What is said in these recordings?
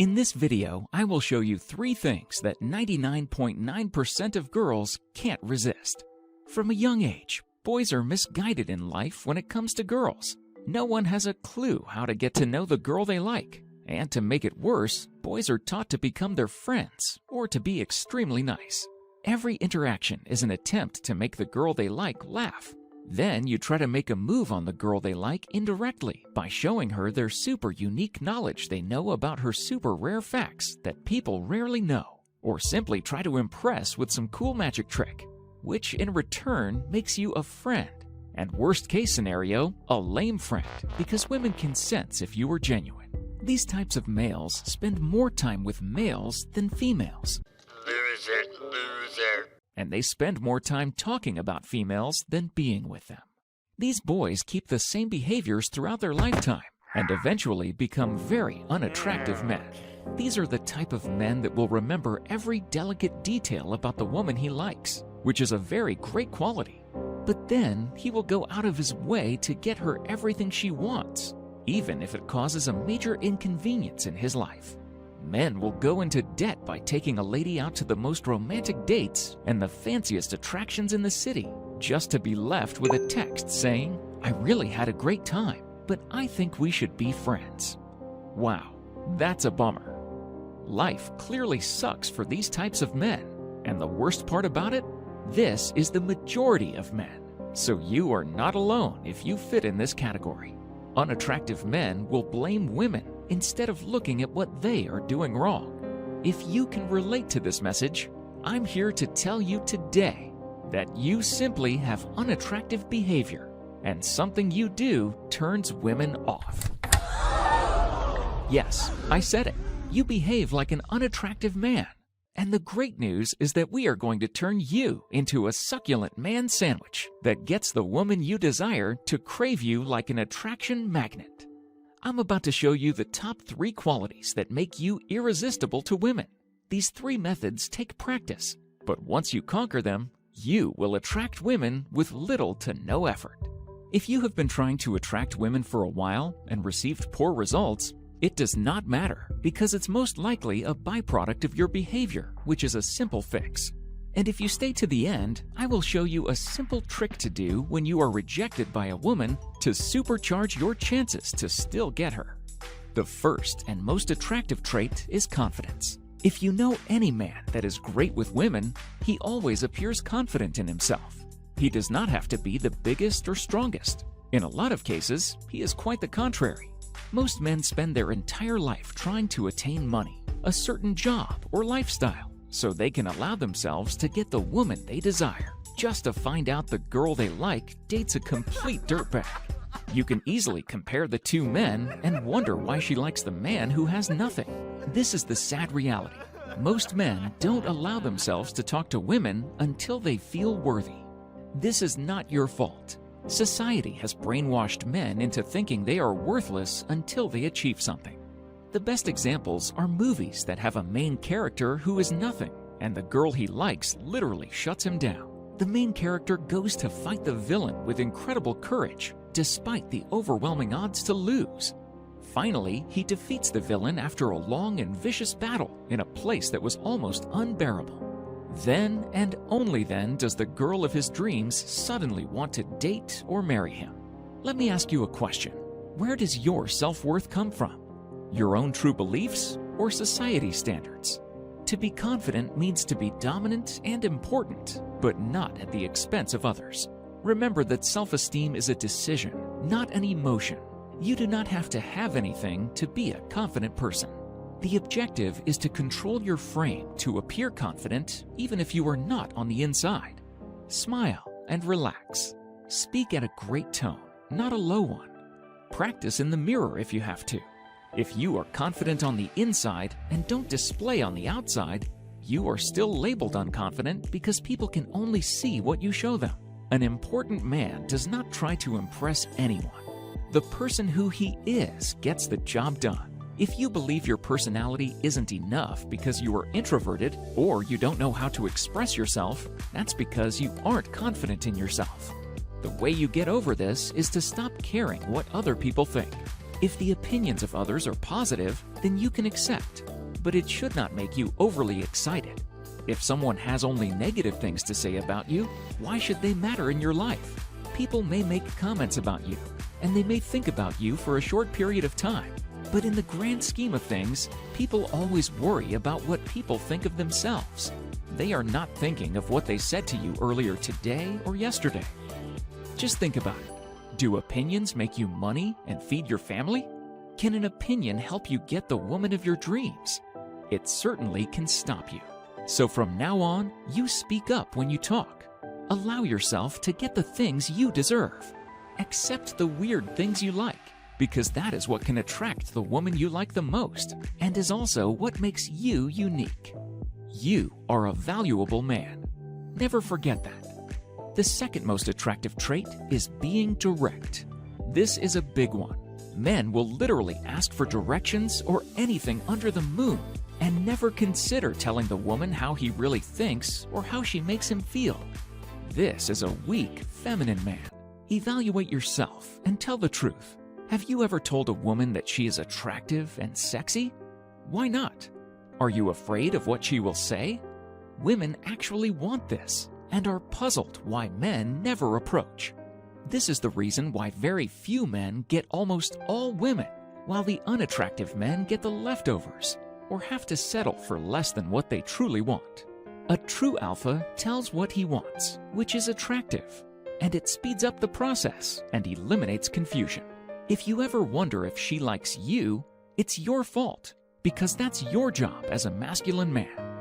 In this video, I will show you 3 things that 99.9% of girls can't resist. From a young age, boys are misguided in life when it comes to girls. No one has a clue how to get to know the girl they like. And to make it worse, boys are taught to become their friends or to be extremely nice. Every interaction is an attempt to make the girl they like laugh. Then you try to make a move on the girl they like indirectly by showing her their super unique knowledge they know about her super rare facts that people rarely know, or simply try to impress with some cool magic trick, which in return makes you a friend. And worst case scenario, a lame friend, because women can sense if you are genuine. These types of males spend more time with males than females. Loser. And they spend more time talking about females than being with them. These boys keep the same behaviors throughout their lifetime and eventually become very unattractive men. These are the type of men that will remember every delicate detail about the woman he likes, which is a very great quality. But then he will go out of his way to get her everything she wants, even if it causes a major inconvenience in his life. Men will go into debt by taking a lady out to the most romantic dates and the fanciest attractions in the city, just to be left with a text saying, "I really had a great time, but I think we should be friends." Wow, that's a bummer. Life clearly sucks for these types of men, and the worst part about it? This is the majority of men, so you are not alone if you fit in this category. Unattractive men will blame women instead of looking at what they are doing wrong. If you can relate to this message, I'm here to tell you today that you simply have unattractive behavior, and something you do turns women off. Yes, I said it. You behave like an unattractive man. And the great news is that we are going to turn you into a succulent man sandwich that gets the woman you desire to crave you like an attraction magnet. I'm about to show you the top 3 qualities that make you irresistible to women. These 3 methods take practice, but once you conquer them, you will attract women with little to no effort. If you have been trying to attract women for a while and received poor results, it does not matter, because it's most likely a byproduct of your behavior, which is a simple fix. And if you stay to the end, I will show you a simple trick to do when you are rejected by a woman to supercharge your chances to still get her. The first and most attractive trait is confidence. If you know any man that is great with women, he always appears confident in himself. He does not have to be the biggest or strongest. In a lot of cases, he is quite the contrary. Most men spend their entire life trying to attain money, a certain job or lifestyle, so they can allow themselves to get the woman they desire, just to find out the girl they like dates a complete dirtbag. You can easily compare the 2 men and wonder why she likes the man who has nothing. This is the sad reality. Most men don't allow themselves to talk to women until they feel worthy. This is not your fault. Society has brainwashed men into thinking they are worthless until they achieve something. The best examples are movies that have a main character who is nothing, and the girl he likes literally shuts him down. The main character goes to fight the villain with incredible courage, despite the overwhelming odds to lose. Finally, he defeats the villain after a long and vicious battle in a place that was almost unbearable. Then and only then does the girl of his dreams suddenly want to date or marry him. Let me ask you a question. Where does your self-worth come from? Your own true beliefs or society standards? To be confident means to be dominant and important, but not at the expense of others. Remember that self-esteem is a decision, not an emotion. You do not have to have anything to be a confident person. The objective is to control your frame to appear confident even if you are not on the inside. Smile and relax. Speak at a great tone, not a low one. Practice in the mirror if you have to. If you are confident on the inside and don't display on the outside, you are still labeled unconfident because people can only see what you show them. An important man does not try to impress anyone. The person who he is gets the job done. If you believe your personality isn't enough because you are introverted or you don't know how to express yourself, that's because you aren't confident in yourself. The way you get over this is to stop caring what other people think. If the opinions of others are positive, then you can accept, but it should not make you overly excited. If someone has only negative things to say about you, why should they matter in your life? People may make comments about you, and they may think about you for a short period of time. But in the grand scheme of things, people always worry about what people think of themselves. They are not thinking of what they said to you earlier today or yesterday. Just think about it. Do opinions make you money and feed your family? Can an opinion help you get the woman of your dreams? It certainly can stop you. So from now on, you speak up when you talk. Allow yourself to get the things you deserve. Accept the weird things you like, because that is what can attract the woman you like the most, and is also what makes you unique. You are a valuable man. Never forget that. The second most attractive trait is being direct. This is a big one. Men will literally ask for directions or anything under the moon and never consider telling the woman how he really thinks or how she makes him feel. This is a weak, feminine man. Evaluate yourself and tell the truth. Have you ever told a woman that she is attractive and sexy? Why not? Are you afraid of what she will say? Women actually want this and are puzzled why men never approach. This is the reason why very few men get almost all women, while the unattractive men get the leftovers or have to settle for less than what they truly want. A true alpha tells what he wants, which is attractive, and it speeds up the process and eliminates confusion. If you ever wonder if she likes you, it's your fault, because that's your job as a masculine man.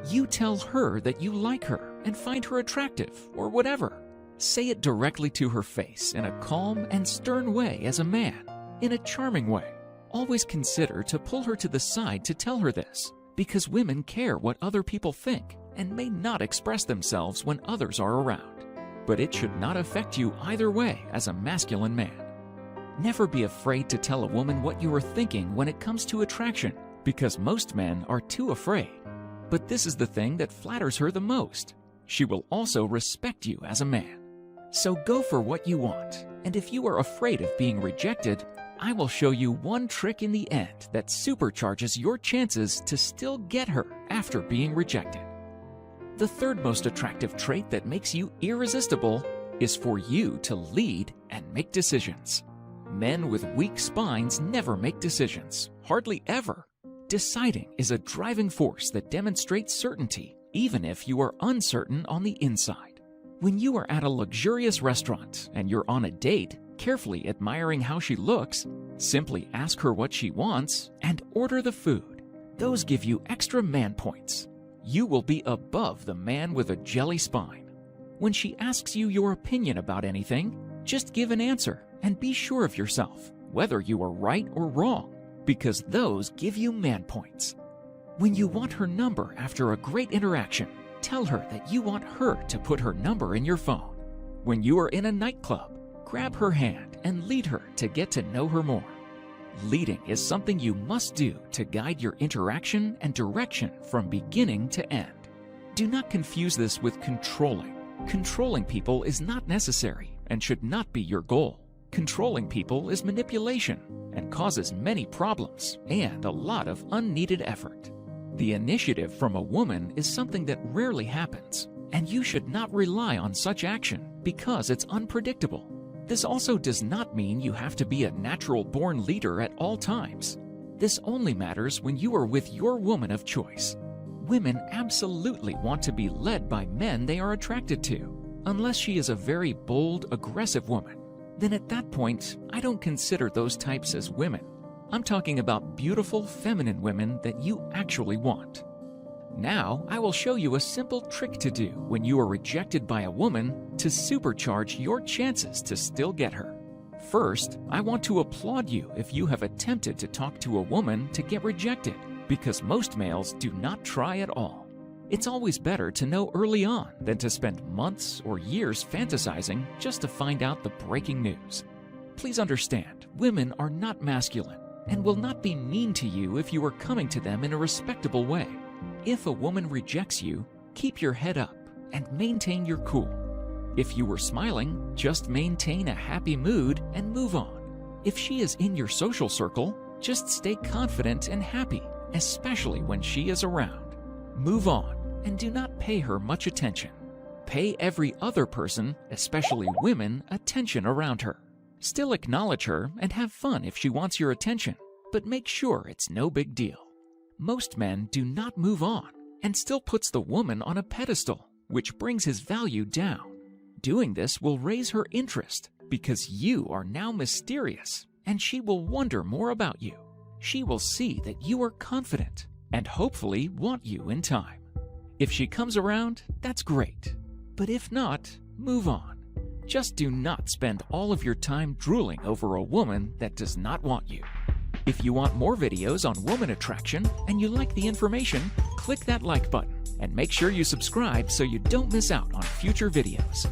You tell her that you like her and find her attractive or whatever. Say it directly to her face in a calm and stern way as a man, in a charming way. Always consider to pull her to the side to tell her this, because women care what other people think and may not express themselves when others are around. But it should not affect you either way as a masculine man. Never be afraid to tell a woman what you are thinking when it comes to attraction, because most men are too afraid. But this is the thing that flatters her the most. She will also respect you as a man. So go for what you want, and if you are afraid of being rejected, I will show you one trick in the end that supercharges your chances to still get her after being rejected. The third most attractive trait that makes you irresistible is for you to lead and make decisions. Men with weak spines never make decisions, hardly ever. Deciding is a driving force that demonstrates certainty, even if you are uncertain on the inside. When you are at a luxurious restaurant and you're on a date, carefully admiring how she looks, simply ask her what she wants and order the food. Those give you extra man points. You will be above the man with a jelly spine. When she asks you your opinion about anything, just give an answer and be sure of yourself, whether you are right or wrong, because those give you man points. When you want her number after a great interaction, tell her that you want her to put her number in your phone. When you are in a nightclub, grab her hand and lead her to get to know her more. Leading is something you must do to guide your interaction and direction from beginning to end. Do not confuse this with controlling. Controlling people is not necessary and should not be your goal. Controlling people is manipulation and causes many problems and a lot of unneeded effort. The initiative from a woman is something that rarely happens, and you should not rely on such action because it's unpredictable. This also does not mean you have to be a natural-born leader at all times. This only matters when you are with your woman of choice. Women absolutely want to be led by men they are attracted to, unless she is a very bold, aggressive woman. Then at that point, I don't consider those types as women. I'm talking about beautiful, feminine women that you actually want. Now, I will show you a simple trick to do when you are rejected by a woman to supercharge your chances to still get her. First, I want to applaud you if you have attempted to talk to a woman to get rejected, because most males do not try at all. It's always better to know early on than to spend months or years fantasizing just to find out the breaking news. Please understand, women are not masculine and will not be mean to you if you are coming to them in a respectable way. If a woman rejects you, keep your head up and maintain your cool. If you were smiling, just maintain a happy mood and move on. If she is in your social circle, just stay confident and happy, especially when she is around. Move on and do not pay her much attention. Pay every other person, especially women, attention around her. Still acknowledge her and have fun if she wants your attention, but make sure it's no big deal. Most men do not move on and still puts the woman on a pedestal, which brings his value down. Doing this will raise her interest because you are now mysterious and she will wonder more about you. She will see that you are confident and hopefully want you in time. If she comes around, that's great. But if not, move on. Just do not spend all of your time drooling over a woman that does not want you. If you want more videos on woman attraction and you like the information, click that like button and make sure you subscribe so you don't miss out on future videos.